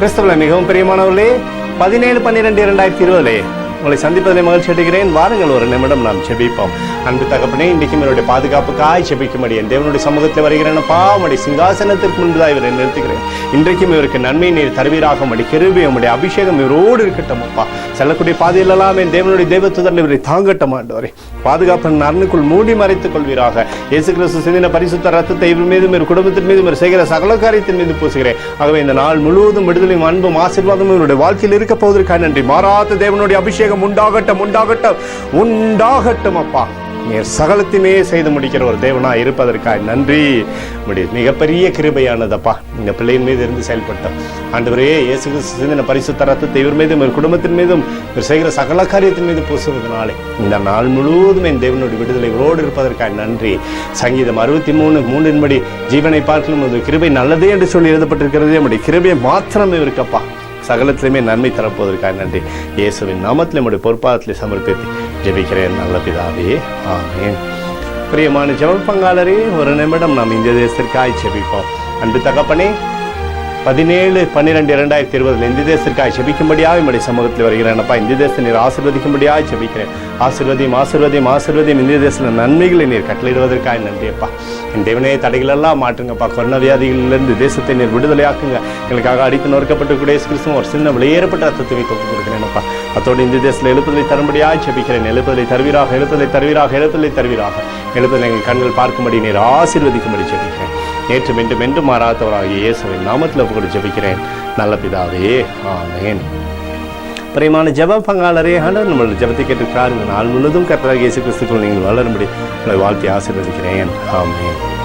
கிறிஸ்துவிலே மிகவும் பிரியமானவர்களே, 17/12/2020 உங்களை சந்திப்பதிலே மகிழ்ச்சி அடைகிறேன். வாருங்கள், ஒரு நிமிடம் நாம் ஜெபிப்போம். அன்பு தகப்பனே, இன்றைக்கும் என்னுடைய பாதுகாப்புக்காய் ஜெபிக்கும்படி என் தேவனுடைய சமூகத்தில் வருகிறேனப்பா. உம்முடைய சிங்காசனத்திற்கு முன்புதான் இவரை நிறுத்துகிறேன். இன்றைக்கும் இவருக்கு நன்மை நீர் தருவீராக. உம்முடைய கிருபை, உம்முடைய அபிஷேகம் இவரோடு இருக்கட்டும் அப்பா. செல்லக்கூடிய பாதையிலெல்லாம் என் தேவனுடைய தெய்வத்துடன் இவரை தாங்கட்டும் ஆண்டவரே. பாதுகாப்பின் அரணுக்குள் மூடி மறைத்துக் கொள்வீராக. இயேசு கிறிஸ்து சிந்தின பரிசுத்த ரத்தத்தை இவர் மீதும் இவர் குடும்பத்தின் மீதும் இவர் செய்கிற சகல காரியத்தின் மீது பூசுகிறேன். ஆகவே இந்த நாள் முழுவதும் விடுதலையும் அன்பும் ஆசீர்வாதமும் இவருடைய வாழ்க்கையில் இருக்க போவதற்காக நன்றி. மாறாத தேவனுடைய அபிஷேகம் உண்டாகட்டும் உண்டாகட்டும் உண்டாகட்டும் அப்பா. நீர் சகலத்தையுமே செய்து முடிக்கிற ஒரு தேவனா இருப்பதற்காக நன்றி. மிகப்பெரிய கிருபையானதப்பா இந்த பிள்ளையின் மீது இருந்து செயல்பட்டோம் ஆண்டவரே. இயேசு கிறிஸ்து சிந்தின பரிசுத்த ரத்தத்தை இவர் மீதும் இவர் குடும்பத்தின் மீதும் இவர் செய்கிற சகல காரியத்தின் மீது பூசுவதனாலே இந்த நாள் முழுவதும் என் தேவனுடைய விடுதலை இவரோடு இருப்பதற்காக நன்றி. சங்கீதம் 63:3 ஜீவனை பார்க்கலும் ஒரு கிருபை நல்லதே என்று சொல்லி எழுதப்பட்டிருக்கிறதே. நம்முடைய கிருபையை மாத்திரம் இருக்கப்பா. சகலத்திலுமே நன்மை தரப்போவதற்காக நன்றி. இயேசுவின் நாமத்தில் நம்முடைய பொறுப்பாதத்தில் சமர்ப்பித்து ஜெபிக்கிறேன் நல்ல பிதாவே, ஆமென். பிரியமான ஜெப பங்காளரே, ஒரு நிமிடம் நாம் இந்திய தேசத்திற்காய் ஜெபிப்போம். அன்பு தகப்பனே, 17/12/2020 இந்திய தேசத்திற்காக ஜெபிக்கும்படியாக என்னுடைய சமூகத்தில் வருகிறேன்ப்பா. இந்திய தேசத்தை நீர் ஆசீர்வதிக்கும்படியாக ஜெபிக்கிறேன். ஆசீர்வதியும் ஆசீர்வதியும் ஆசீர்வதியும் இந்திய தேசத்தில் நன்மைகளை நீர் கட்டளையிடுவதற்காக நன்றியப்பா. என் தேவனே, தடைகளெல்லாம் மாற்றுங்கப்பா. கொரோனா வியாதிகளிலிருந்து தேசத்தை நீர் விடுதலையாக்குங்க. எங்களுக்காக அடித்து நொறுக்கப்பட்டு கிறிஸ்துவ ஒரு சின்ன வெளியேறப்பட்ட ரத்தத்தை வைத்து கொடுக்கிறேன்ப்பா. அத்தோடு இந்திய தேசத்தில் எழுப்புதலை தரும்படியாக ஜெபிக்கிறேன். எழுப்புதலை தருவீராக, எழுப்புதலை தருவீராக, எழுப்புதலை தருவீராக. எழுப்புதலை எங்கள் கண்கள் பார்க்கும்படி நீர் ஆசீர்வதிக்கும்படி ஜெபிக்கிறேன். நேற்று மீண்டும் என்று மாறாதவராகிய இயேசுவின் நாமத்தில் கூட ஜெபிக்கிறேன் நல்ல பிதாவே, ஆமென். பிரியமான ஜெப பங்காளரே, ஆண்டவர் நம்மளுடைய ஜெபத்தை கேட்டிருக்கிறார். இந்த நாள் முழுவதும் கர்த்தராகிய இயேசு கிறிஸ்துக்குள் நீங்கள் வளரும்படி உங்களை வாழ்த்தி ஆசீர்வதிக்கிறேன், ஆமென்.